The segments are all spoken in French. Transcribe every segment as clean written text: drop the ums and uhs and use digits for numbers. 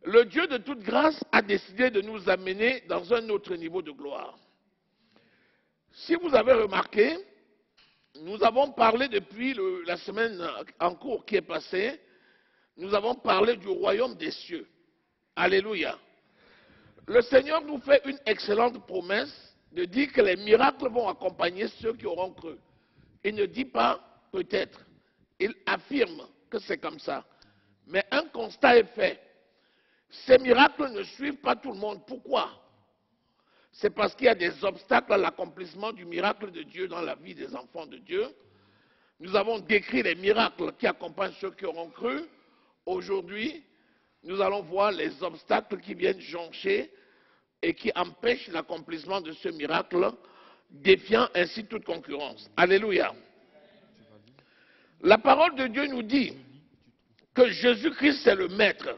Le Dieu de toute grâce a décidé de nous amener dans un autre niveau de gloire. Si vous avez remarqué, nous avons parlé depuis la semaine en cours qui est passée, nous avons parlé du royaume des cieux. Alléluia. Le Seigneur nous fait une excellente promesse de dire que les miracles vont accompagner ceux qui auront cru. Il ne dit pas peut-être, il affirme que c'est comme ça. Mais un constat est fait. Ces miracles ne suivent pas tout le monde. Pourquoi? C'est parce qu'il y a des obstacles à l'accomplissement du miracle de Dieu dans la vie des enfants de Dieu. Nous avons décrit les miracles qui accompagnent ceux qui auront cru. Aujourd'hui, nous allons voir les obstacles qui viennent joncher et qui empêchent l'accomplissement de ce miracle, défiant ainsi toute concurrence. Alléluia. La parole de Dieu nous dit que Jésus-Christ c'est le Maître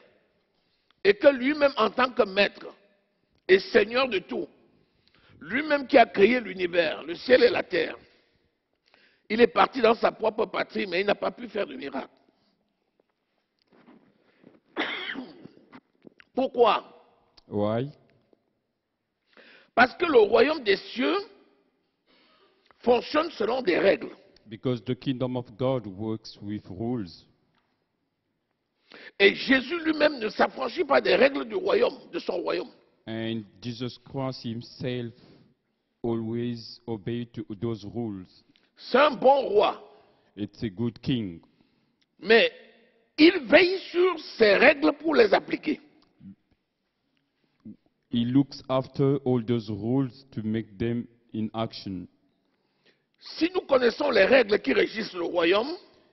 et que lui-même en tant que Maître est Seigneur de tout, lui-même qui a créé l'univers, le ciel et la terre, il est parti dans sa propre patrie mais il n'a pas pu faire de miracle. Pourquoi? Why? Parce que le royaume des cieux fonctionne selon des règles. Because the kingdom of God works with rules. Et Jésus lui-même ne s'affranchit pas des règles du royaume, de son royaume. And Jesus Christ himself always obeyed to those rules. C'est un bon roi. It's a good king. Mais il veille sur ces règles pour les appliquer. He looks after all those rules to make them in action. Si nous connaissons les règles qui régissent le royaume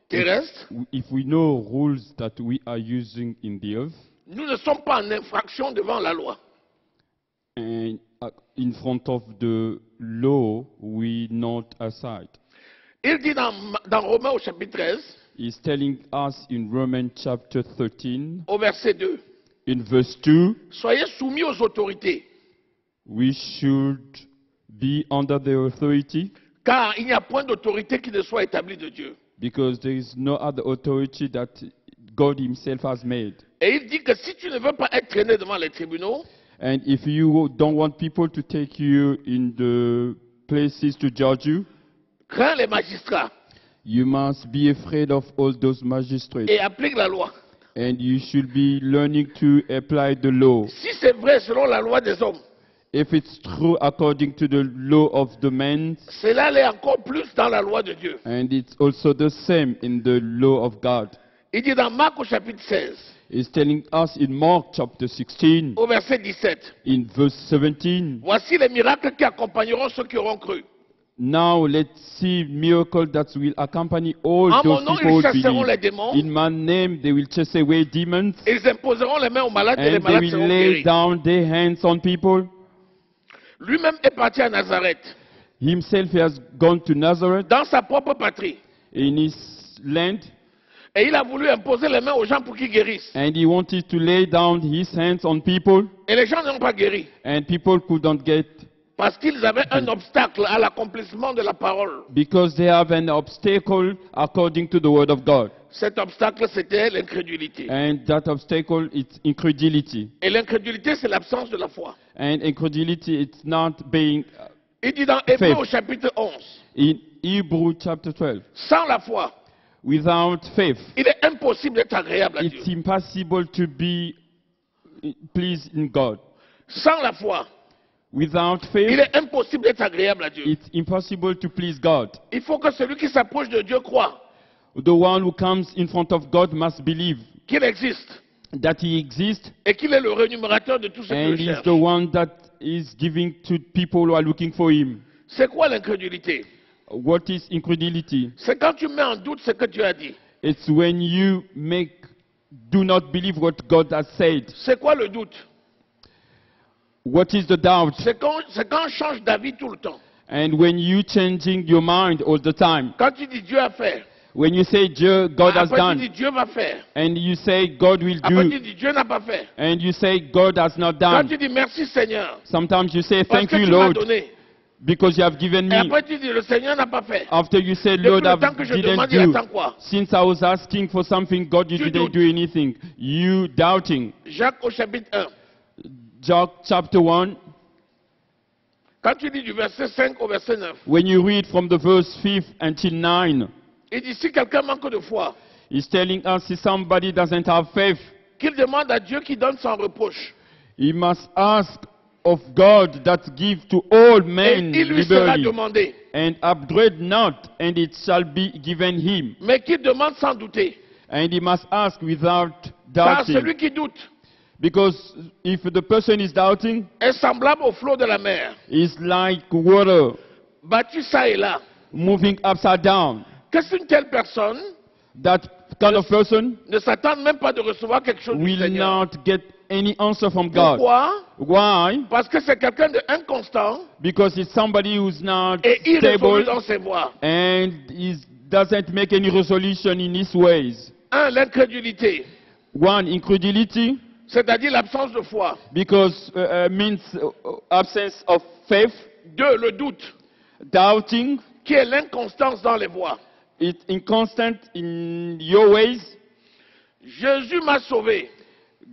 terrestre, If we know rules that we are using in the earth, nous ne sommes pas en infraction devant la loi. and in front of the law, we not aside. Il dit dans Romains au chapitre 13, He's telling us in Romans chapter 13, au verset 2, in verse 2, soyez soumis aux autorités, we should be under the authority, car il n'y a point d'autorité qui ne soit établie de Dieu. because there is no other authority that God himself has made. Et il dit que si tu ne veux pas être traîné devant les tribunaux, And if you don't want people to take you in the places to judge you, crains les magistrats you must be afraid of all those magistrates. et applique la loi. And you should be learning to apply the law. Si c'est vrai selon la loi des hommes, If it's true according to the law of the man, cela l'est encore plus dans la loi de Dieu. and it's also the same in the law of God. Il dit dans Marc au chapitre 16, It's telling us in Mark chapter 16, au verset 17, in verse 17, voici les miracles qui accompagneront ceux qui auront cru. now let's see miracles that will accompany all En mon those nom, people ils who chasseront les believe. démons, In my name, they will chase away demons, ils imposeront les mains aux malades et les and they malades will seront lay guéris. down their hands on people. Lui-même est parti à Nazareth, Himself has gone to Nazareth dans sa propre patrie, in his land, et il a voulu imposer les mains aux gens pour qu'ils guérissent. and he wanted to lay down his hands on people, Et les gens n'ont pas guéri, and people couldn't get, parce qu'ils avaient un obstacle à l'accomplissement de la parole. because they have an obstacle according to the word of God. Cet obstacle, c'était l'incrédulité. And that obstacle is incredulity. Et l'incrédulité, c'est l'absence de la foi. And incredulity, it's not being Il dit dans Hébreux Faith. au chapitre 11, in Hebrew chapter 12. sans la foi, Without faith, il est impossible d'être agréable à Dieu. it's impossible to be pleased in God. Sans la foi, Without il faith, est impossible d'être agréable à Dieu. it's impossible to please God. Il faut que celui qui s'approche de Dieu croit The one who comes in front of God must believe qu'il existe that he exists, et qu'il est le rémunérateur de tous ceux qui and le he's cherchent. the one that is giving to people who are looking for him. C'est quoi l'incrédulité? What is incredulity? C'est quand tu mets en doute ce que Dieu a dit. It's when you do not believe what God has said. C'est quoi le doute? What is the doubt? C'est quand on change d'avis tout le temps. And when you changing your mind all the time. Quand tu dis Dieu a fait, When you say God has Après, tu done, dis Dieu va faire. and you say God will Après, do, tu dis Dieu n'a pas fait. and you say God has not Quand done. tu dis merci Seigneur, Sometimes you say parce thank que you, tu m'as Lord, donné. because you have given Et me. après, tu dis le Seigneur n'a pas fait. After you say, Depuis Lord, le I temps que je didn't demande, il do. attend quoi? Since I was asking for something, God, you Tu didn't doutes. do anything. You doubting. Jacques au chapitre 1. Job chapter 1, Quand tu lis du verset 5 au verset 9, when you read from the verse 5 until 9, il dit si quelqu'un manque de foi, he's telling us if somebody doesn't have faith, qu'il demande à Dieu qui donne sans reproche. he must ask of God that give to all Et men il lui sera liberally, demandé. and upbraid not, and it shall be given him. Mais qu'il demande sans douter. And he must ask without Car doubting. celui qui doute Because if the person is doubting, est semblable au flot de la mer, it's like water battu ça et là. moving upside down. Qu'est-ce qu'une telle personne That kind of person ne s'attend même pas de recevoir quelque chose du will Seigneur? not get any answer from God. Pourquoi? Why? Parce que c'est quelqu'un d'inconstant Because it's somebody who's not et irrésolu stable dans ses voies. and doesn't make any resolution in his ways. Un, l'incrédulité, One, incredulity, c'est-à-dire l'absence de foi. because means absence of faith. Deux, le doute, Doubting, qui est l'inconstance dans les voies. it's inconstant in your ways. Jésus m'a sauvé.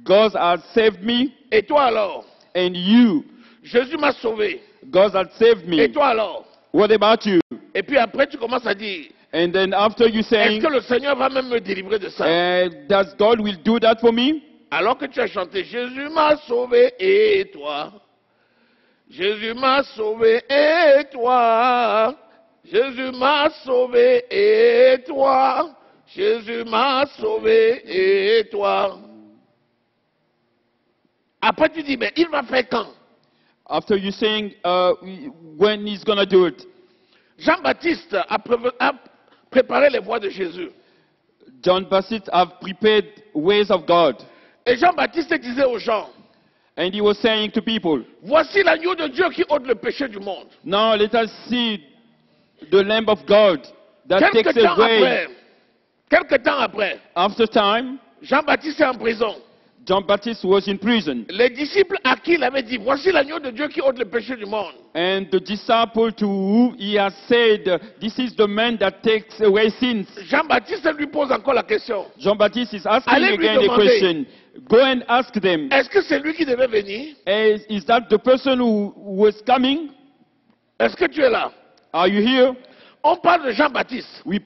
God has saved me, Et toi alors? and you, Jésus m'a sauvé. God has saved Et me. toi alors? What about you? Et puis après, tu commences à dire, And then after you est-ce saying, que le Seigneur va même me délivrer de ça? does God will do that for me? Alors que tu as chanté, Jésus m'a sauvé et toi? Jésus m'a sauvé et toi? Jésus m'a sauvé et toi? Jésus m'a sauvé et toi? Après tu dis, mais il va faire quand? After you saying when he's gonna do it, Jean-Baptiste a préparé les voies de Jésus. John Baptist have prepared ways of God, Et Jean-Baptiste disait aux gens, and he was saying to people, voici l'agneau de Dieu qui ôte le péché du monde. now let us see the Lamb of God that takes away. Quelque temps après, After time, Jean-Baptiste est en prison. John Baptist was in prison, Les disciples à qui il avait dit, voici l'agneau de Dieu qui ôte le péché du monde. and the disciple to whom he has said, this is the man that takes away sins. Jean-Baptiste lui pose encore la question. John Baptist is asking Allez lui again the demander. question. Go and ask them, Est-ce que c'est lui qui devait venir? is that the person who was coming? Est-ce que tu es là? Are you here? On parle de Jean-Baptiste. We're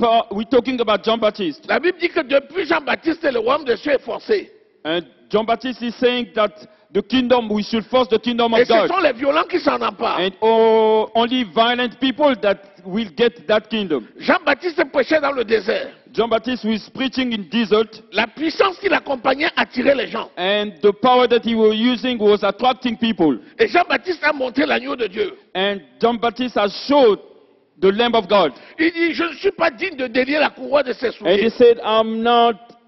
talking about John Baptist. La Bible dit que depuis Jean-Baptiste, le royaume des cieux est forcé. And John Baptist is saying that the kingdom, we should force the kingdom Et of ce God. sont les violents qui s'en emparent. And only violent people that will get that kingdom. Jean-Baptiste prêchait dans le désert. John Baptist was preaching in desert, La puissance qui l'accompagnait attirait les gens. and the power that he was using was attracting people. Et Jean-Baptiste a montré l'agneau de Dieu. And John Baptist has showed the Lamb of God. Il dit, je ne suis pas digne de délier la couronne de ses And he souliers. said,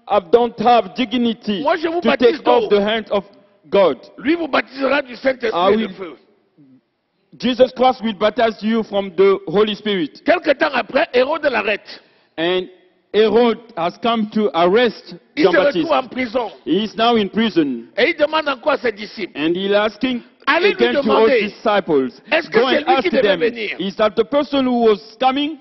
I don't have dignity Moi, je vous to baptise take off d'eau. the hand of God. Lui vous baptisera du Ah Saint-Esprit et oui. de feu. Jesus Christ will baptize you from the Holy Spirit. Quelque temps après, Hérode l'arrête. And Herod has come to arrest Il John se Baptist. retrouve en prison. He is now in prison. Et il demande encore à ses disciples, And he's asking allez lui again to all demander, disciples, est-ce que go c'est and lui ask qui devait them, venir? is that the person who was coming?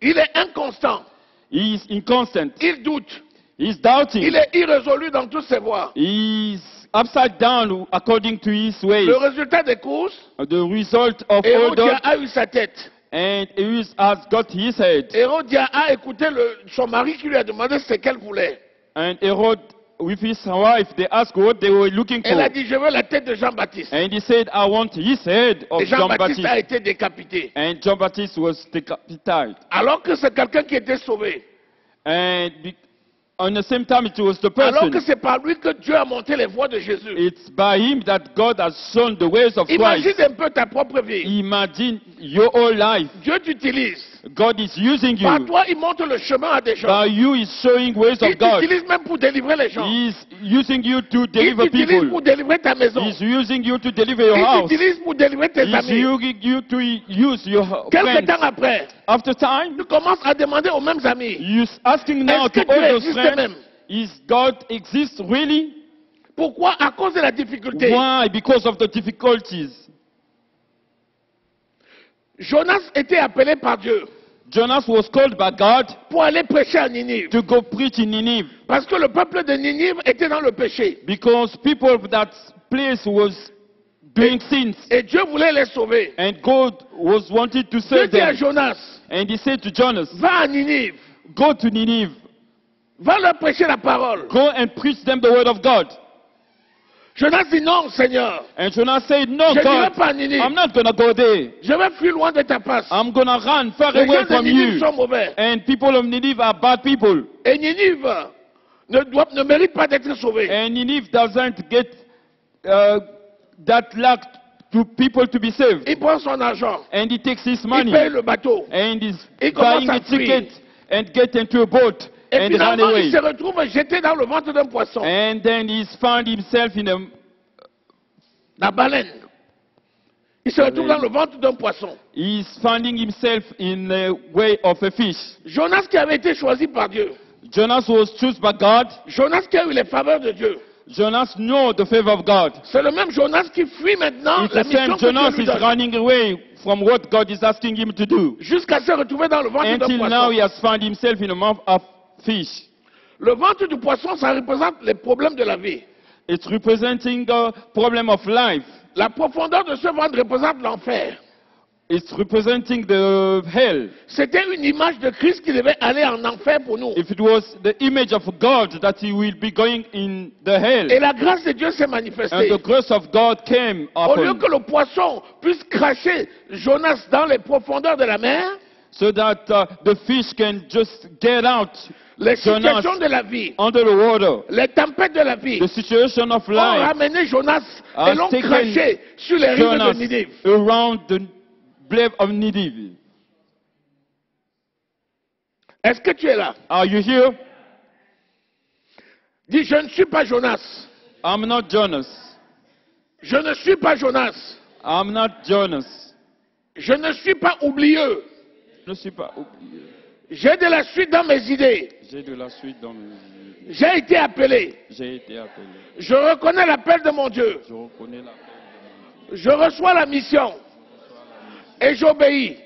il est inconstant, He is inconstant. il doute, He's doubting. il est irrésolu dans toutes ses voies. He's upside down according to his ways. Le résultat des courses, The result of all Hérodias that, a eu sa tête. and he has got his head. Hérodias a écouté son mari qui lui a demandé ce qu'elle voulait. And Herod, with his wife, they asked what they were looking Elle a for. dit, je veux la tête de Jean-Baptiste. And he said, I want his head of Et John Jean-Baptiste Baptist. a été décapité. And John Baptist was decapitated. Alors que c'est quelqu'un qui était sauvé. And on the same time, it was the Alors que person. c'est par lui que Dieu a monté les voies de Jésus. It's by him that God has shown the ways of Imagine Christ. un peu ta propre vie. Imagine your whole life. Dieu t'utilise. God is using Par you. toi, il montre le chemin à des gens. By you is showing ways Il of God. t'utilise même pour délivrer les gens. He is using you to Il deliver t'utilise people. pour délivrer ta maison. He's using you to deliver your Il house. t'utilise pour délivrer tes He's amis. using you to use your Quelque friends. temps après, After time, tu commences à demander aux mêmes amis, you're asking now est-ce que to Dieu all those existe friends, même? is God exist really? Pourquoi? À cause de la difficulté. Why? Because of the difficulties. Jonas était appelé par Dieu Jonas was called by God pour aller prêcher à Ninive. to go preach in Nineveh Parce que le peuple de Ninive était dans le péché. because people of that place was doing sins, Et Dieu voulait les sauver. and God was wanted to Dieu save dit à them. Jonas, And he said to Jonas, va à Ninive, go to Nineveh, va leur prêcher la parole. go and preach them the word of God. Jonas dit non, Seigneur. And Jonas said, no, Je n'irai God, pas à Ninive. I'm not going to go there. Je vais fuir loin de ta face. I'm going to run far Les away gens de from Ninive you. sont mauvais. And people of Nineveh are bad people. Et Ninive ne mérite pas d'être sauvé. And Nineveh doesn't get that luck to people to be saved. Il prend son argent. And he takes his Il money paye le bateau. and is Il commence buying à a ticket fuir. and get into a boat Et and run finalement, away. il se retrouve jeté dans le ventre d'un poisson. And then he's found himself in a La baleine. Il se retrouve dans le ventre d'un poisson. he's finding himself in the way of a fish. Jonas qui avait été choisi par Dieu. Jonas was chosen by God. Jonas qui a eu les faveurs de Dieu. Jonas knew the favor of God. C'est le même Jonas qui fuit maintenant It's la the mission same que Dieu Jonas lui is donne. running away from what God is asking him to do. Jusqu'à se retrouver dans le ventre d'un Until now poisson. he has found himself in a mouth of fish. Le ventre du poisson, ça représente les problèmes de la vie. It's representing the problem of life. La profondeur de ce ventre représente l'enfer. It's representing the hell. C'était une image de Christ qui devait aller en enfer pour nous. If it was the image of God that he will be going in the hell. Et la grâce de Dieu s'est And manifestée. the grace of God came Au lieu upon que le poisson puisse cracher Jonas dans les profondeurs de la mer, so that the fish can just get out les Jonas situations de la vie, under the water. les tempêtes de la vie, The situation of ont life ramené Jonas has et l'ont taken craché sur les rives Jonas de Ninive. around the blade of Nineveh. Est-ce que tu es là? Are you here? Dis, je ne suis pas Jonas. I'm not Jonas. Je ne suis pas Jonas. I'm not Jonas. Je ne suis pas oublieux. Je ne suis pas oublié. J'ai de la suite dans mes idées. J'ai de la suite dans mes idées. J'ai été appelé. J'ai été appelé. Je reconnais l'appel de mon Dieu. Je reconnais l'appel de mon Dieu. Je reçois la mission. Et j'obéis.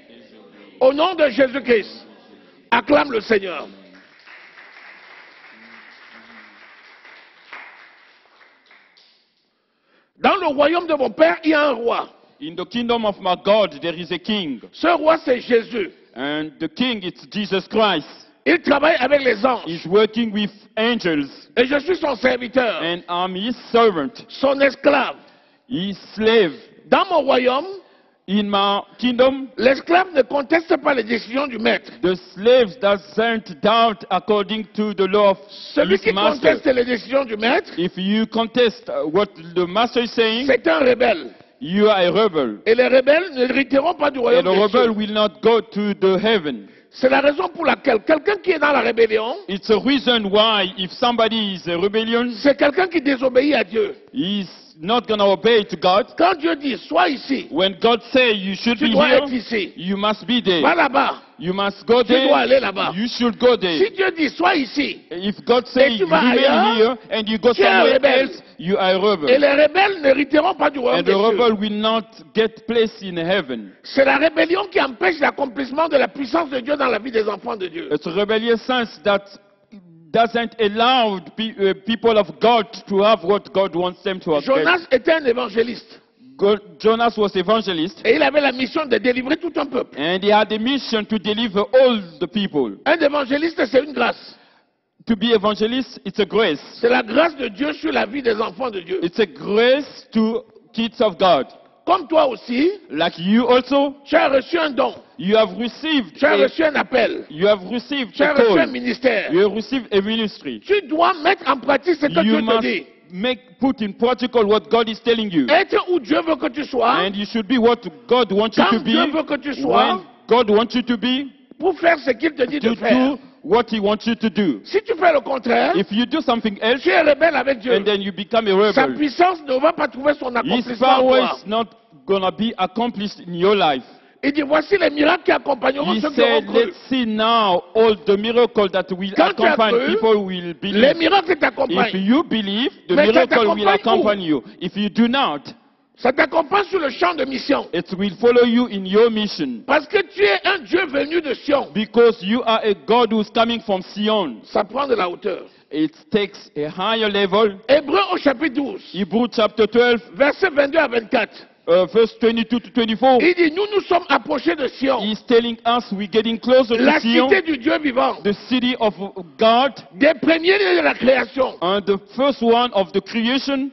Au nom de Jésus-Christ. Acclame le Seigneur. Dans le royaume de mon Père, il y a un roi. In the kingdom of my God, there is a king. Ce roi, c'est Jésus. And the king is Jesus Christ. Il travaille avec les anges. He's working with angels. Et je suis son serviteur, And I'm his servant, son esclave. his slave. Dans mon royaume, In my kingdom, l'esclave ne conteste pas les décisions du maître. the slave doesn't doubt according to the law of Celui his qui master. conteste les décisions du maître, If you contest what the master is saying, c'est un rebelle. you are a rebel. Et les rebelles ne hériteront pas du And royaume the des rebel cieux. will not go to the heaven. C'est la raison pour laquelle quelqu'un qui est dans la rébellion, It's a reason why if somebody is a rebellion, c'est quelqu'un qui désobéit à Dieu. he's not going to obey to God. Quand Dieu dit, sois ici, When God say you should tu be dois here, être ici. you must be there. Va là-bas, You must go tu dois aller there. là-bas. You should go there. Si Dieu dit, sois ici, If God say tu vas remain ailleurs, here and you go tu es un somewhere rebelle. else, you are a et rebel. les rebelles n'hériteront pas du royaume And des the cieux. rebel will not get place in heaven. C'est la rébellion qui empêche l'accomplissement de la puissance de Dieu dans la vie des enfants de Dieu. It's a rebellious sense that doesn't allow people of God to have what God wants them to have. Jonas était un évangéliste. Jonas was evangelist, Et il avait la mission de délivrer tout un peuple. and he had a mission to deliver all the people. Un évangéliste, c'est une grâce. To be evangelist, it's a grace. C'est la grâce de Dieu sur la vie des enfants de Dieu. It's a grace to kids of God. Comme toi aussi, Like you also, tu as reçu un don. you have received Tu as reçu un appel. you have received Tu as a reçu un call. ministère. You have received a ministry. Tu dois mettre en pratique ce que You Dieu te must dit. put in practical what God is telling you. Être où Dieu veut que tu sois. And you should be what God wants you Quand to be. Dieu veut que tu sois. When God wants you to be. pour faire ce qu'il te dit de to faire. do what he wants you to do. Si tu fais le contraire, If you do something else, tu es rebelle avec Dieu. and then you become a Sa rebel, puissance ne va pas trouver son his accomplissement en power toi. is not gonna be accomplished in your life. Il dit, voici les miracles qui accompagneront He ceux qui auront said, cru. let's see now all the miracles that will Quand tu as accompany cru, people will Les believe. miracles If t'accompagnent. you believe, the Mais ça miracle will t'accompagne accompany you. If you do not, Ça t'accompagne sur le champ de mission. it will follow you in your mission. Parce que tu es un Dieu venu de Sion. Because you are a God who's coming from Sion. Ça prend de la hauteur. It takes a higher level. Hébreux au chapitre 12, Hebrews chapter 12, versets 22 à 24. verse 22 to 24. Il dit, nous nous sommes approchés de Sion, He's telling us we're getting closer la to Sion, cité du Dieu vivant, the city of God, des premiers de la création, and the first one of the creation,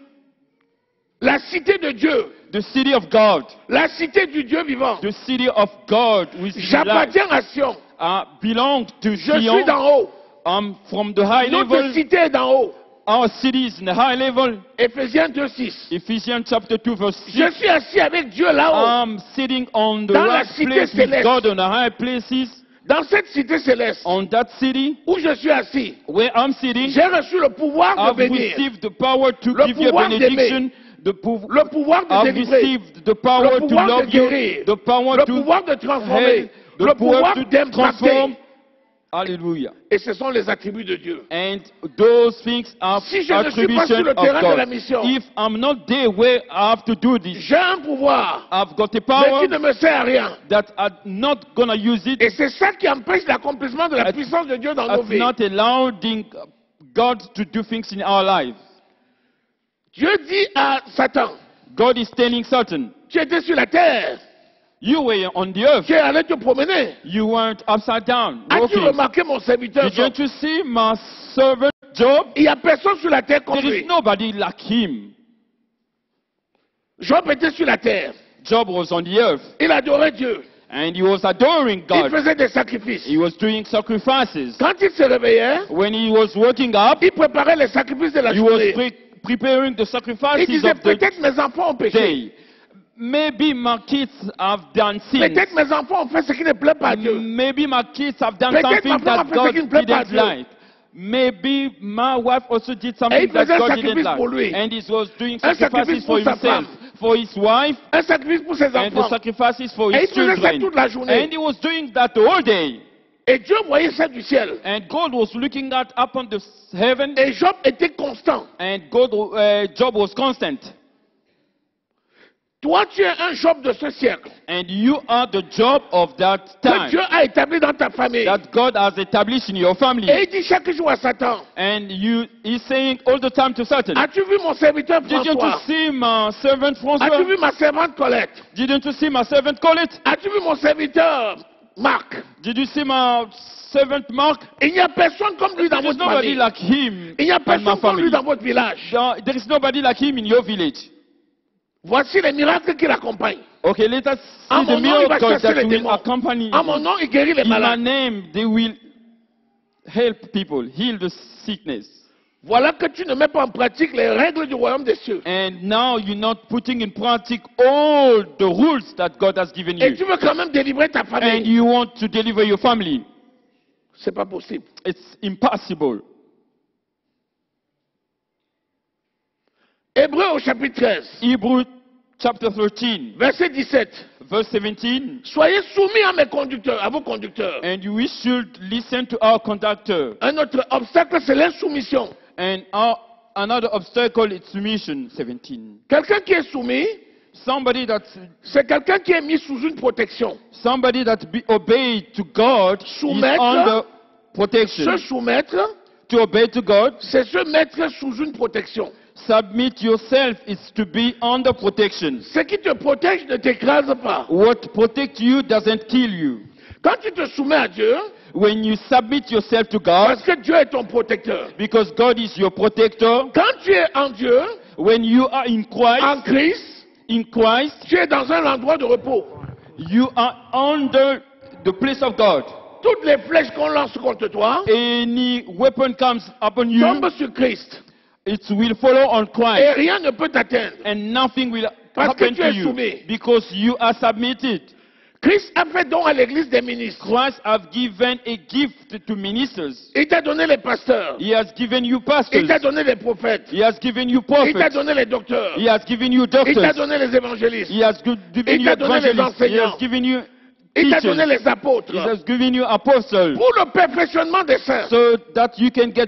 la cité de Dieu, the city of God, la cité du Dieu vivant. the city of God, which J'appartiens à Sion. belongs to Je suis Sion. d'en haut. From the high Notre level, cité est d'en haut. our city is in the high level. Éphésiens 2, 6. Ephesians chapter 2 verse 6. Je suis assis avec Dieu là-haut. I'm sitting on the Dans la right cité place with céleste. God on the high places. Dans cette cité céleste On that city où je suis assis, where I'm sitting, j'ai reçu le pouvoir de I've bénir, received the power to Le give you a pouvoir benediction. le pouvoir de I've délivrer, received the power le to pouvoir de love you, guérir, the power le to pouvoir de transformer, help, the le power pouvoir to d'impacter. transform. Hallelujah. Et ce sont les attributs de Dieu. And those things are Si je ne suis pas sur attribution le of terrain de la God. mission, If I'm not there where I have to do this, j'ai un pouvoir, I've got a mais power qui ne me sert à rien. that I'm not gonna use it. Et c'est ça qui empêche l'accomplissement de la It's- puissance de Dieu dans nos It's vies. not allowing God to do things in our lives. Dieu dit à Satan, God is telling Satan, tu étais sur la terre, you were on the earth. tu es allé te promener. You weren't upside down. As-tu walking. remarqué mon serviteur Job? Didn't you see my servant Job? Il n'y a personne sur la terre comme There is lui. nobody like him. Job était sur la terre. Job was on the earth Il adorait Dieu. and he was adoring Il God. faisait des sacrifices. He was doing sacrifices. Quand il se réveillait, When he was waking up, il préparait les sacrifices de la he was journée. preparing the Il sacrifices disait, of the peut-être mes enfants ont péché. day. Maybe my kids have done sins. Peut-être mes enfants ont fait ce qui ne plaît pas à Dieu. Maybe my kids have done Peut-être something ma femme a that fait ce God qui ne plaît pas à didn't Dieu. like. Maybe my wife also did Et something il that faisait un God sacrifice didn't pour like. lui. And he was doing Un sacrifice sacrifices for pour sa himself, femme. for his wife, Un sacrifice pour ses and the enfants. sacrifices for Et his il faisait ça children. toute la journée. And he was doing that all day. Et Dieu voyait ça du ciel. And God was looking at upon the heaven, Et Job était constant. and Job was constant. Toi, tu es un Job de ce siècle. And you are the Job of that Que time Dieu a établi dans ta famille. that God has established in your family. Et il dit chaque jour à Satan, And he's saying all the time to Satan, as-tu vu mon serviteur didn't you François? see my servant As-tu François? vu ma servante Colette? Didn't you see my servant Colette? As-tu vu mon serviteur Marc? Did you see my servant Mark? Il n'y a personne comme lui dans There is votre nobody famille. like him Il n'y a in my personne comme lui family. dans votre village. There is nobody like him in your village. Voici les miracles qui l'accompagnent. Okay, let us À see mon the nom, il va miracles chasser that les will démons. accompany À mon nom, il guérit les in my malades. name. They will help people, heal the sickness. Voilà que tu ne mets pas en pratique les règles du royaume des cieux. And now you're not putting in practice all the rules that God has given Et you. tu veux quand même délivrer ta And famille. you want to deliver your family. C'est pas possible. It's impossible. Hébreux au chapitre 13, Hebrews chapter 13, verset 17. verse 17. Soyez soumis à mes conducteurs, à vos conducteurs. And we should listen to our conductor. Un autre obstacle, c'est l'insoumission. And another obstacle is submission. 17. Quelqu'un qui est soumis, Somebody c'est quelqu'un qui est mis sous une protection. that be obeyed to God is Soumettre. under protection. Se soumettre, To obey to God, c'est se mettre sous une protection. submit yourself is to be under protection. Ce qui te protège ne t'écrase pas. What protects you doesn't kill you. Quand tu te soumets à Dieu, When you submit yourself to God, parce que Dieu est ton protecteur. because God is your protector, Quand tu es en Dieu, when you are in en Christ, Christ, tu es dans un endroit de repos. you are under the place of God. Toutes les flèches qu'on lance contre toi Any weapon comes upon you, tombent sur Christ. it will follow on Et Christ, rien ne peut t'atteindre. and nothing will Parce que happen tu to es you soumis. because you are submitted. Christ a fait don à l'église des ministres. Christ has given a gift to ministers. Il t'a donné les pasteurs. He has given you Il pastors. t'a donné les prophètes. He has given you Il t'a prophets. donné les docteurs. He has given you Il t'a doctors. donné les évangélistes. He has given Il you t'a donné les evangelists. He enseignants. has given you Il t'a donné teachers. les apôtres. He has given you apostles. Pour le perfectionnement des saints. So that you can get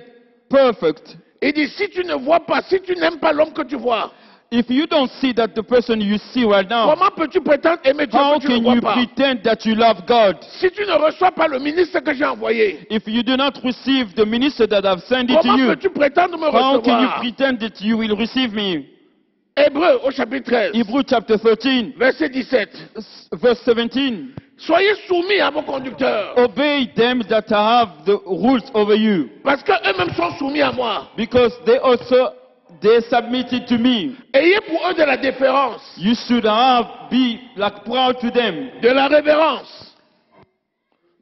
perfect. Il dit, si tu ne vois pas, si tu n'aimes pas l'homme que tu vois, If you don't see that the person you see right now, comment peux-tu prétendre aimer Dieu how que tu ne can vois you pas? pretend that you love God? Si tu ne reçois pas le ministre que j'ai envoyé, If you do not receive the minister that I've sent it to comment you, peux-tu prétendre me how can you recevoir? pretend that you will receive me? Hébreux au chapitre 13, Hebrews chapter 13, verset 17. verse 17. Soyez soumis à vos conducteurs, Obey them that have the rules over you, parce qu'eux-mêmes sont soumis à moi. because they submitted to me. Ayez pour eux de la déférence, You should be like proud to them. de la révérence.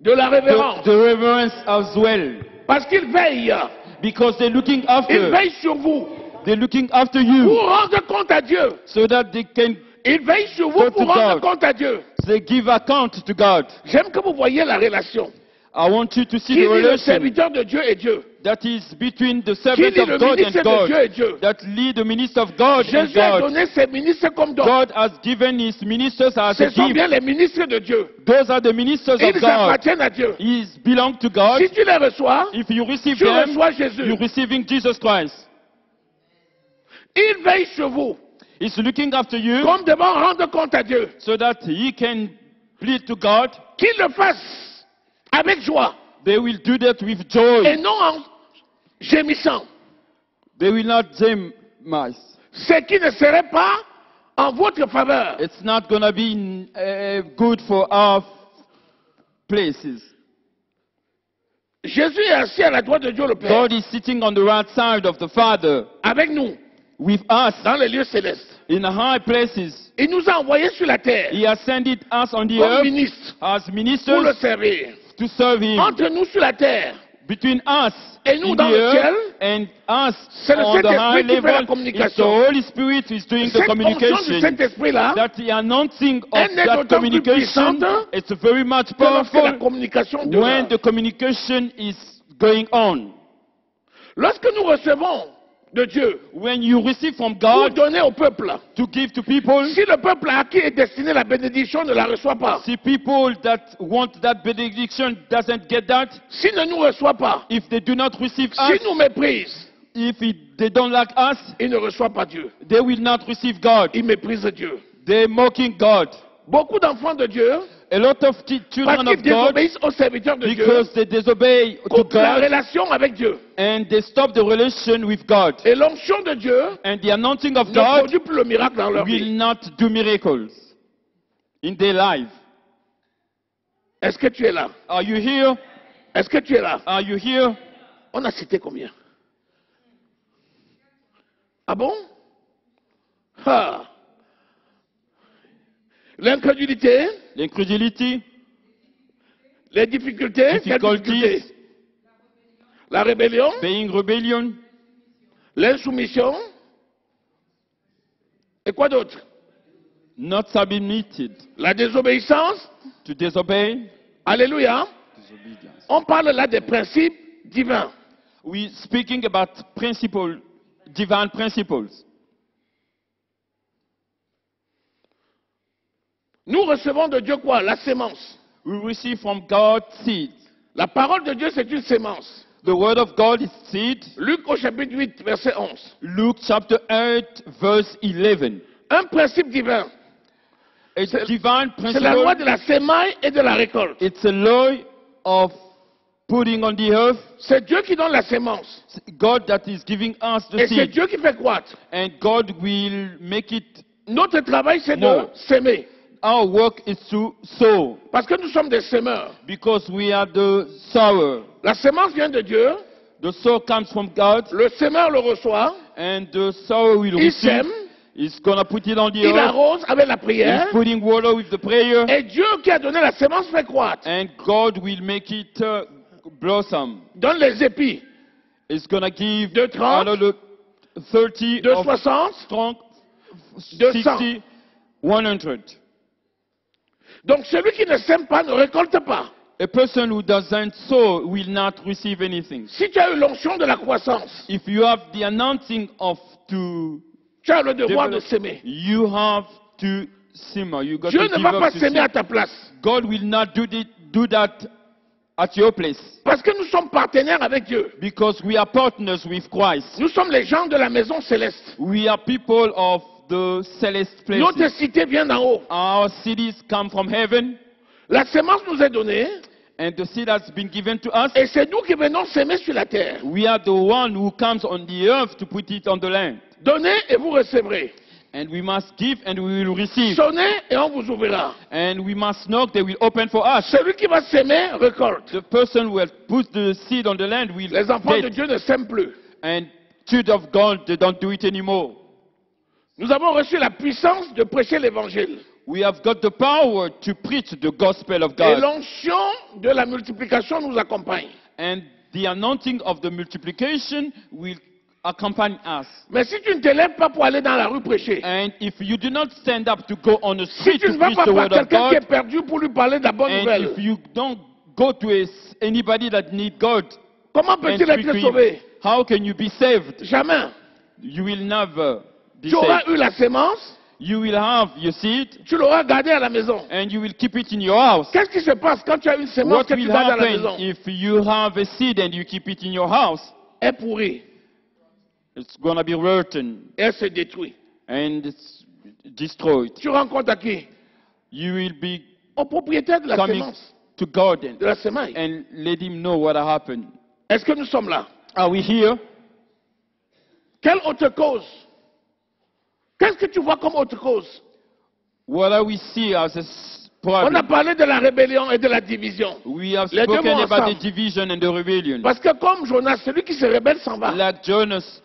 De la révérence. The reverence as well, Parce qu'ils veillent. because they're looking Ils after. veillent sur vous They're looking after pour you, rendre compte à Dieu. so that they can Ils veillent sur vous Go pour to rendre God. compte à Dieu. they give account to God. J'aime que vous voyez la relation. I want you to see Qui the dit le relation serviteur de Dieu et Dieu? that is between the Qui servant dit le of God ministre and de Dieu God, et Dieu? that lead the minister of God and Jésus a God. donné ses ministres comme don. God has given his ministers as Ce a sont gift. bien les ministres de Dieu. Those are the ministers of Ils God. appartiennent à Dieu. He belong to God. Si tu les reçois, If you receive tu them, reçois Jésus. you're receiving Jesus Christ. Il veille sur vous, He's looking after you comme devant rendre compte à Dieu. so that he can plead to God. Qu'il le fasse avec joie They will do that with joy. et non en gémissant. They will not gemize. Ce qui ne serait pas en votre faveur. It's not going to be good for our places. Jésus est assis à la droite de Dieu le Père, God is sitting on the right side of the Father avec nous, with us dans les lieux célestes. in high places. Il nous a envoyés sur la terre He has sent us on the comme earth ministres as pour le ministers servir. to serve him. Entre nous sur la terre, Between us Et nous in dans the le earth ciel, and us c'est le on the high Saint-Esprit qui fait la level, it's the communication. Holy Spirit who is doing the Cette onction du communication. Saint-Esprit-là, That the announcing of Elle est that d'autant plus communication, puissante it's very much que lorsque la powerful communication when demeure. the communication is going on. Lorsque nous recevons de Dieu When you receive from pour God donner au peuple, to give to people, si le peuple à qui est destiné la bénédiction ne la reçoit pas, see people that want that benediction doesn't get that, s'il ne nous reçoit pas, if they do not receive us, s'il nous méprise, they don't like us, il ne reçoit pas Dieu. they will not receive God. Il méprise Dieu. They're mocking God. Beaucoup d'enfants de Dieu, A lot of parce children qu'ils of God, désobéissent aux serviteurs de Dieu, because they disobey to coupent la God relation avec Dieu. and they stop the relation with God. Et l'onction de Dieu And the anointing of ne God produit plus le miracle dans leur will vie. not do miracles in their life. Est-ce que tu es là? Are you here? Est-ce que tu es là? Are you here? On a cité combien? Ah bon? Ah. L'incrédulité, L'incredulity, les difficultés, quelles difficultés? difficulties, La rébellion, being rebellion, l'insoumission, et quoi d'autre? not submitted La désobéissance, to disobey. alléluia. Disobedience. On parle là des principes divins. We're speaking about principle, divine principles. Nous recevons de Dieu quoi? La sémence. We receive from God seed. La parole de Dieu, c'est une sémence. The word of God is seed. Luc au chapitre 8, verset 11. Luke chapter 8, verse 11. Un principe divin. A divine C'est la loi principle. de la sémaille et de la récolte. It's a law of putting on the earth. C'est Dieu qui donne la sémence. God that is giving us the Et c'est seed. Dieu qui fait croître. And God will make it. Notre travail, c'est de No. s'aimer. Our work is to sow. Parce que nous sommes des semeurs. Because we are the sower. La sémence vient de Dieu. The sow comes from God. Le semeur le reçoit. And the sower will Il receive. sème. He's gonna put it on the Il earth. arrose avec la prière. He's putting water with the prayer. Et Dieu qui a donné la sémence fait croître. And God will make it blossom. Donne les épis. It's gonna give De 30, another 30 De of 60. strong, De 60, 100. Donc celui qui ne sème pas ne récolte pas. A person who doesn't sow will not receive anything. Si tu as eu l'onction de la croissance, If you have the anointing of to tu as le devoir develop, de s'aimer. you have to simmer. You got Dieu to ne give va pas up to s'aimer sin. à ta place. God will not do that at your place. Parce que nous sommes partenaires avec Dieu. Because we are partners with Christ. Nous sommes les gens de la maison céleste. We are people of the celestial places. Notre cité vient d'en haut. Our cities come from heaven, La sémence nous est donnée and the seed has been given to us. et c'est nous qui venons s'aimer sur la terre. We are the one who comes on the earth to put it on the land. Donnez et vous recevrez. And we must give and we will receive. Sonnez et on vous ouvrira. And we must knock, they will open for us. Celui qui va s'aimer récolte. The person who will put the seed on the land will Les enfants de get. Dieu ne s'aiment plus. And children of God, they don't do it anymore. Nous avons reçu la puissance de prêcher l'évangile. We have got the power to preach the gospel of Et God. l'onction de la multiplication nous accompagne. And the anointing of the multiplication will accompany us. Mais si tu ne te lèves pas pour aller dans la rue prêcher, And if you do not stand up to go on the si street tu to ne vas preach pas the voir word of quelqu'un qui est God, perdu pour lui parler de la bonne and nouvelle, if you don't go to anybody that need God comment and peut-il speak to être him, sauvé? how can you be saved? Jamais. You will never be Tu auras saved. eu la sémence, You will have your seed tu l'auras gardée à la maison. and you will keep it in your house. Qu'est-ce qui se passe quand tu as une sémence What que tu will gardes à la happen maison? if you have a seed and you keep it in your house? Elle est pourrie It's going to be rotten et elle se détruit. and it's destroyed. Tu rencontres à qui? You will be Au propriétaire de la coming sémence, to God de la semaille. and let him know what happened. Est-ce que nous sommes là? Are we here? Quelle autre cause? Qu'est-ce que tu vois comme autre cause? What do we see as a On a problem? parlé de la rébellion et de la division. We have Les deux spoken vont about ensemble. the division and the rebellion. Parce que comme Jonas, celui qui se rebelle s'en va. Like Jonas,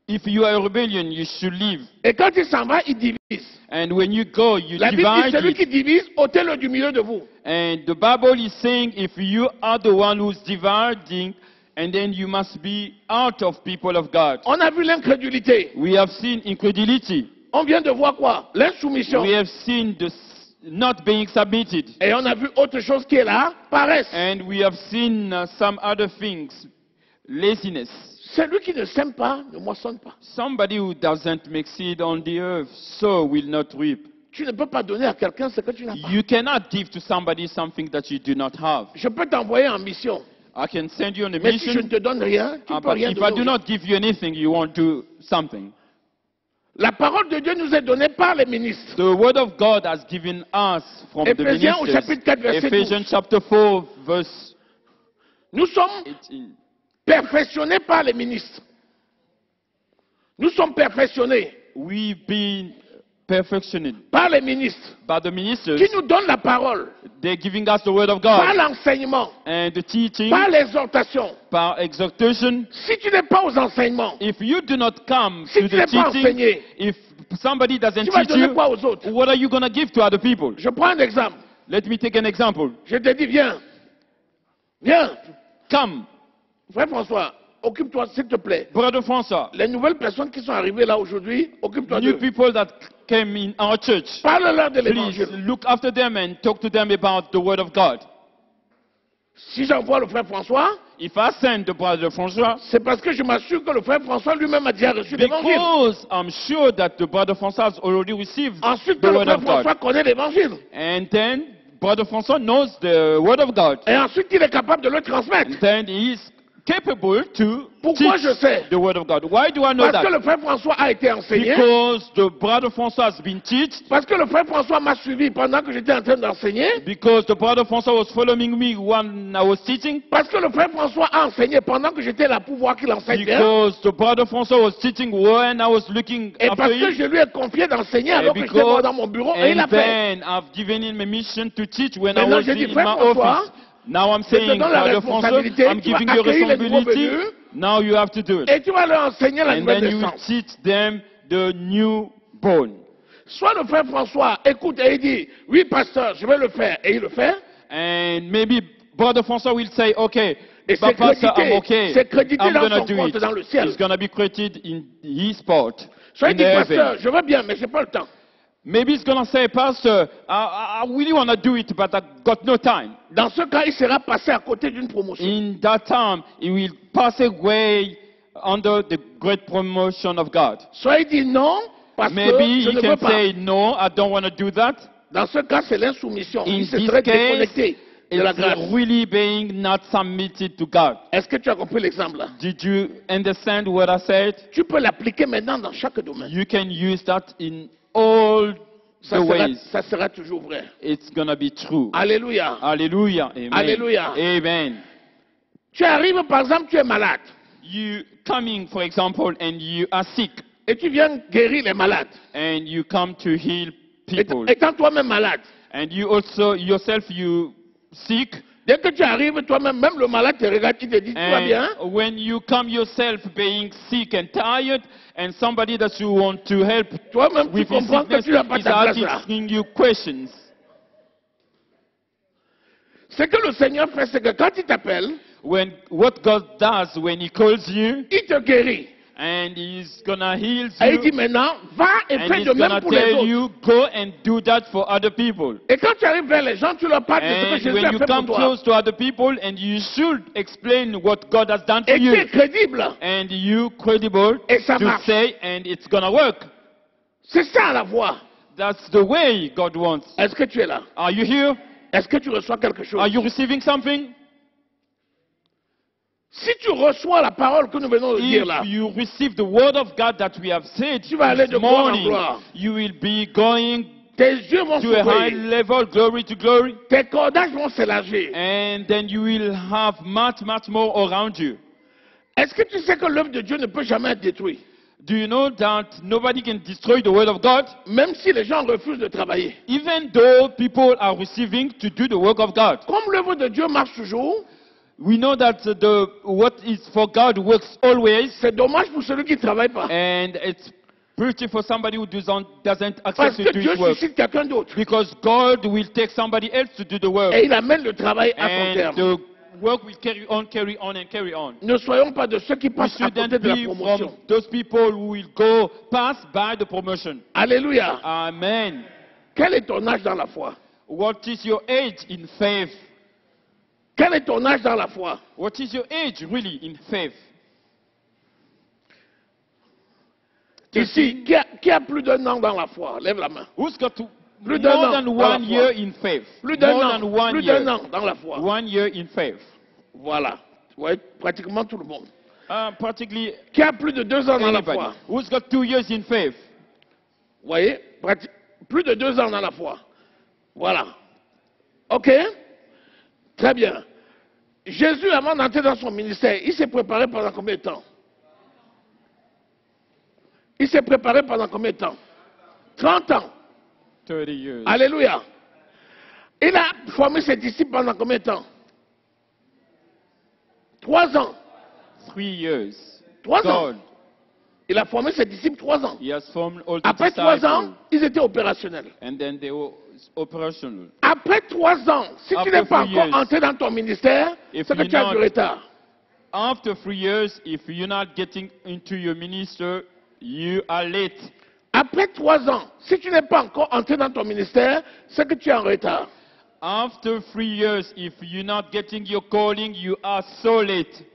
if you are a rebellion, you should leave. Et quand il s'en va, il divise. And when you go, you La Bible dit, divide celui it. qui divise, ôtez-le du milieu de vous. And the Bible is saying if you are the one who's dividing, and then you must be out of people of God. On a vu l'incrédulité. We have seen incredulity. On vient de voir quoi? L'insoumission. We have seen the not being submitted. Et on a vu autre chose qui est là, paresse. And we have seen some other things. Laziness. Celui qui ne sème pas ne moissonne pas. Somebody who doesn't make seed on the earth, so will not reap. Tu ne peux pas donner à quelqu'un ce que tu n'as pas. You cannot give to somebody something that you do not have. Je peux t'envoyer en mission. I can send you on a Mais si je ne mission, te donne rien, tu ne peux but rien if I donner. do aux gens. not give you anything, you won't do something. La parole de Dieu nous est donnée par les ministres. The word of God has given us from the Éphésiens au ministers. chapitre 4, verset 12. Ephesians chapter 4, verse Nous sommes 18. perfectionnés par les ministres. Nous sommes perfectionnés We've been perfected par les ministres by the ministers. qui nous donnent la parole, They're giving us the word of par God l'enseignement, and the teaching, par l'exhortation. by exhortation. Si tu n'es pas aux enseignements, If you do not come Si to tu the n'es pas teaching, enseigné, if somebody doesn't tu vas teach donner you, quoi aux autres? what are you going to give to other people? Je prends un exemple. Let me take an example. Je te dis, viens. Viens. Come, Frère François, occupe-toi, s'il te plaît. Brother Francois, Les nouvelles personnes qui sont arrivées là aujourd'hui, occupe-toi new d'eux. people that came in our church, Parle-leur de please l'évangile. look after them and talk to them about the word of God. Si j'envoie le frère François, If I send the Brother Francois, c'est parce que je m'assure que le frère François lui-même a déjà reçu l'évangile. because I'm sure that the Brother Francois has already received Ensuite, the que le word frère of God. François connaît l'évangile. And then Brother Francois knows the word of God. Et ensuite, il est capable de le transmettre. And then he is capable to Pourquoi teach je sais? the word of God. Why do I know Parce que that? le frère François a été enseigné. Because the Brother Francois has been taught. Parce que le frère François m'a suivi pendant que j'étais en train d'enseigner. Because the Brother Francois was following me when I was teaching. Parce que le frère François a enseigné pendant que j'étais là pour voir qu'il enseigne bien. Because the Brother Francois was teaching when I was looking Et after parce que him. je lui ai confié d'enseigner alors que j'étais moi dans mon bureau et il And a fait. then I've given him a mission to teach when I Maintenant, was j'ai dit, in frère my François, office. Now I'm je te saying, donne la Brother Francois, responsabilité, I'm tu vas giving you accueillir les nouveaux responsibility. venus. Now you have to do it. Et tu vas leur enseigner la And nouvelle then you will naissance. teach them the newborn. Soit le frère François écoute et il dit, oui pasteur, je vais le faire, et il le fait. And maybe Brother Francois will say, okay, Et but c'est Pastor, crédité, I'm okay. c'est crédité I'm dans going to son do compte it. dans le ciel. It's going to be credited in his part. Soit In il dit, the pasteur, heaven. je veux bien, mais j'ai pas le temps. Maybe he's going to say, Pastor, I really want to do it, but I got no time. Dans ce cas, il sera passé à côté d'une promotion. In that time, he will pass away under the great promotion of God. Soit il dit non, parce que Maybe je he ne veux can pas. say, no, I don't want to do that. Dans ce cas, c'est l'insoumission. In Il se this serait case, déconnecté de la it's grâce. really being not submitted to God. Est-ce que tu as compris l'exemple là? Did you understand what I said? Tu peux l'appliquer maintenant dans chaque domaine. You can use that in all the ways. Ça sera toujours vrai. It's going to be true. Alléluia. Hallelujah. Amen. Alléluia. Amen. Tu arrives, par exemple, tu es malade. You coming, for example, and you are sick, Et tu viens guérir les malades. and you come to heal people, Étant toi-même malade. and you also yourself you sick, Dès que tu arrives, toi-même, même le malade te regarde, il te dit, tu vas bien? and when you come yourself being sick and tired, and somebody that you want to help Toi-même, tu with his comprends que sickness tu n'as pas is ta place là. asking you questions. Ce que le Seigneur fait, c'est que quand il t'appelle, What God does when He calls you, il te guérit. and He's gonna heal Et il dit you, maintenant, va et and fais He's de même gonna pour les tell autres. you, go and do that for other people. Et quand tu arrives vers les gens, tu leur parles de ce que And Jésus when a you fait pour come toi. close to other people, and you should explain what God has done for Et tu es you, crédible. and you credible Et ça to marche. say, and it's gonna work. C'est ça la voie. That's the way God wants. Est-ce que tu es là? Are you here? Est-ce que tu reçois quelque chose? Are you receiving something? Si tu reçois la parole que nous venons de dire là, If you receive the word of God that we have said tu vas aller this de gloire en morning, gloire. you will be going tes yeux vont to a high s'ouvrir, level, glory to glory, tes cordages vont s'élargir. and then you will have much, much more around you. Est-ce que tu sais que l'œuvre de Dieu ne peut jamais être détruite? Do you know that nobody can destroy the word of God? Même si les gens refusent de travailler. Even though people are receiving to do the work of God. Comme l'œuvre de Dieu marche toujours, We know that what is for God works always, c'est dommage pour celui qui ne travaille pas. and it's pretty for somebody who doesn't Parce accept que to do Dieu his work. suscite quelqu'un d'autre. Because God will take somebody else to do the work. Et il amène le travail à son And terme. the work will carry on, and carry on. Ne soyons pas de ceux qui We passent à côté shouldn't de la be from promotion. those people who will go pass by the promotion. Alléluia. Amen. Quel est ton âge dans la foi? What is your age in faith? Quel est ton âge dans la foi? What is your age really in faith? Ici, qui a plus d'un an dans la foi? Lève la main. Who's got to, Plus d'un more an than dans la 1 foi. year in faith? Plus d'un More an. than 1 Plus d'un year. an dans la foi. 1 year in faith. Voilà. Ouais, pratiquement tout le monde. Particularly Qui a plus de 2 ans dans la anybody. foi? Who's got 2 years in faith? Vous voyez? Plus de 2 ans dans la foi. Voilà. OK? Très bien. Jésus, avant d'entrer dans son ministère, il s'est préparé pendant combien de temps? Il s'est préparé pendant combien de temps? 30 ans. 30 years. Alléluia. Il a formé ses disciples pendant combien de temps? 3 ans. 3 years. 3 ans. God, Il a formé ses disciples 3 ans. He has formed all the Après 3 ans, disciples. ils étaient opérationnels. And then they were operational. Après 3 ans, si tu After n'es pas 3 encore years, entré dans ton ministère, if c'est que you're tu as not- du retard. After 3 years, if you're not getting into your minister, you are late. Après 3 ans, si tu n'es pas encore entré dans ton ministère, c'est que tu es en retard. After 3 years, if you're not getting your calling, you are so late.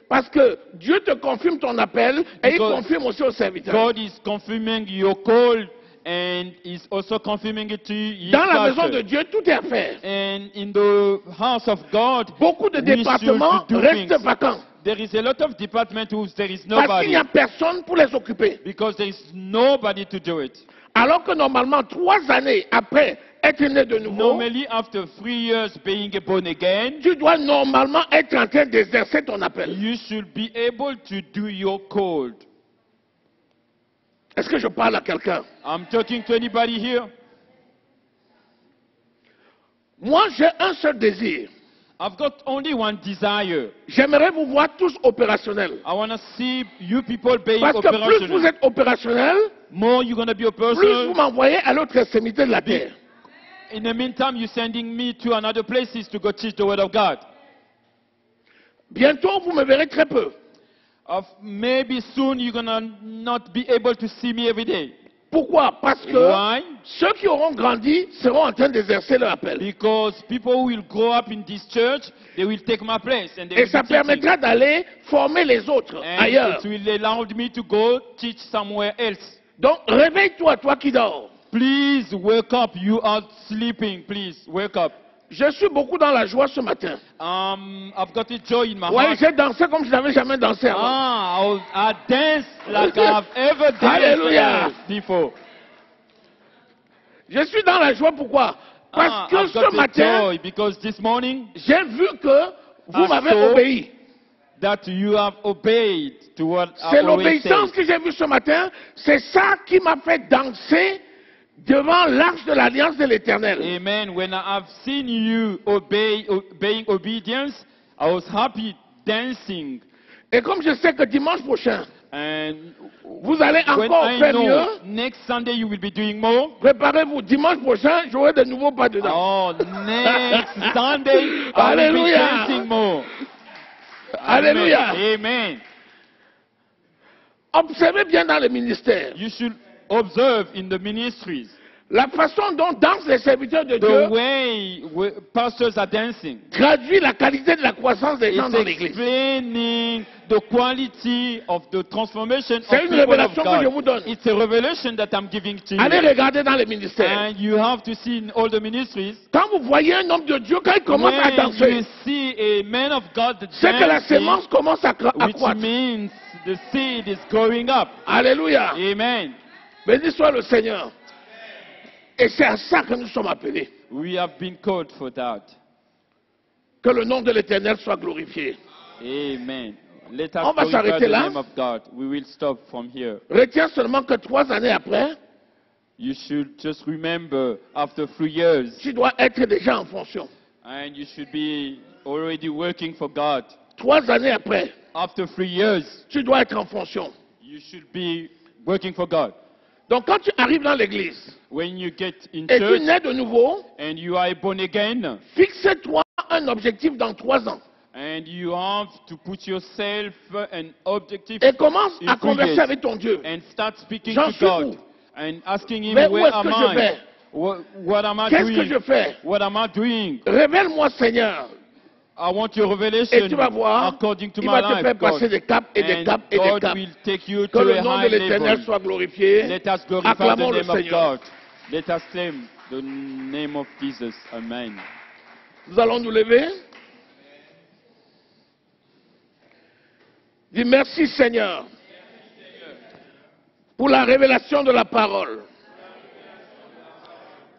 Parce que Dieu te confirme ton appel et il Because confirme aussi au serviteur. God is confirming your call, and is also confirming it to his Dans la maison pastor. de Dieu, tout est à faire. And in the house of God, Beaucoup de we should départements do restent things. vacants. There is a lot of departments who there is Parce qu'il nobody, n'y a personne pour les occuper. because there is nobody to do it. Alors que normalement, 3 années après être né de nouveau, Normally, after 3 years being born again, tu dois normalement être en train d'exercer ton appel. you should be able to do your call. Est-ce que je parle à quelqu'un? I'm talking to anybody here. Moi, j'ai un seul désir. I've got only one desire. J'aimerais vous voir tous opérationnels. I want to see you people being Parce que plus vous operational. êtes opérationnels, More you're going to be plus vous operational. m'envoyez à l'autre extrémité de la terre. In the meantime, you're sending me to another places to go teach the word of God. Bientôt, vous me verrez très peu. Maybe soon you're going to not be able to see me every day. Pourquoi? Parce que Why? ceux qui auront grandi seront en train d'exercer leur appel. Because people will grow up in this church, they will take my place and they Et will ça be teaching. permettra d'aller former les autres ailleurs. And it will allow me to go teach somewhere else. Donc, réveille-toi, toi qui dors. Please wake up. You are sleeping. Please wake up. Je suis beaucoup dans la joie ce matin. I've got a joy in my Oui, heart. j'ai dansé comme je n'avais jamais dansé avant. I dance like I've ever Alléluia. danced before. Je suis dans la joie, pourquoi? Parce que I've ce got a matin, joy because this morning j'ai vu que vous I m'avez saw obéi. that you have obeyed to what C'est I always say. l'obéissance que j'ai vue ce matin. C'est ça qui m'a fait danser devant l'arche de l'alliance de l'Éternel. Amen. When I've seen you obeying obedience, I was happy dancing. Et comme je sais que dimanche prochain, And vous allez when encore I faire know mieux, next Sunday you will be doing more. préparez-vous. Dimanche prochain, j'aurai de nouveaux pas dedans. Oh, next Sunday I will be Alléluia. dancing more. Alléluia. Amen. Observez bien dans le ministère You should observe in the ministries la façon dont dansent les serviteurs de the Dieu way pastors are dancing. traduit la qualité de la croissance des gens It's dans l'église. explaining the quality of the transformation of C'est une people of révélation que je God. vous donne. It's a revelation that I'm giving to Allez you. regarder dans les ministères. And you have to see in all the ministries, Quand vous voyez un homme de Dieu, quand il commence à when you danser, see a man of God c'est que la dancing, sémence commence à which croître. means the seed is growing up. Alléluia. Amen. Béni soit le Seigneur. Et c'est à ça que nous sommes appelés. We have been called for that. Que le nom de l'Éternel soit glorifié. Amen. Let us On va glorify s'arrêter the là. name of God. We will stop from here. Retiens seulement que 3 années après, You should just remember, after 3 years, tu dois être déjà en fonction. and you should be already working for God. 3 années après, After 3 years, tu dois être en fonction. you should be working for God. Donc quand tu arrives dans l'église When you get in et tu church nais de nouveau, and you are born again, fixe-toi un objectif dans 3 ans. and you have to put yourself an objective Et commence in à 3 converser years avec ton Dieu. and start speaking J'en to suis God où? and asking Him, Mais où where est-ce am que je I? vais? What am I Qu'est-ce que je doing? fais? What am I doing? Révèle-moi, Seigneur. I want your Et revelation tu vas voir, according to il my va te life, faire God. passer des caps et des And caps et des God caps. will take you Que to le a nom de high l'Éternel level. soit glorifié. Let us glorify Acclamons the le name of Seigneur. God. Let us claim the name of Jesus. Amen. Nous allons nous lever. Dis merci Seigneur pour la révélation de la parole.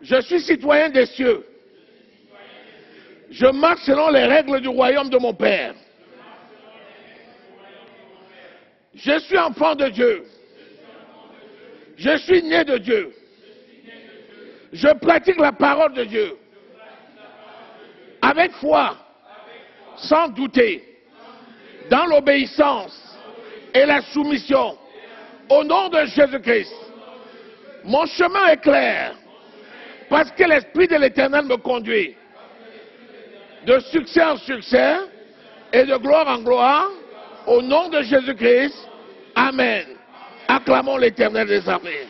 Je suis citoyen des cieux. Je marche selon les règles du royaume de mon Père. Je suis enfant de Dieu. Je suis né de Dieu. Je pratique la parole de Dieu. Avec foi, sans douter, dans l'obéissance et la soumission, au nom de Jésus-Christ. Mon chemin est clair, parce que l'Esprit de l'Éternel me conduit. De succès en succès et de gloire en gloire, au nom de Jésus-Christ. Amen. Acclamons l'Éternel des armées.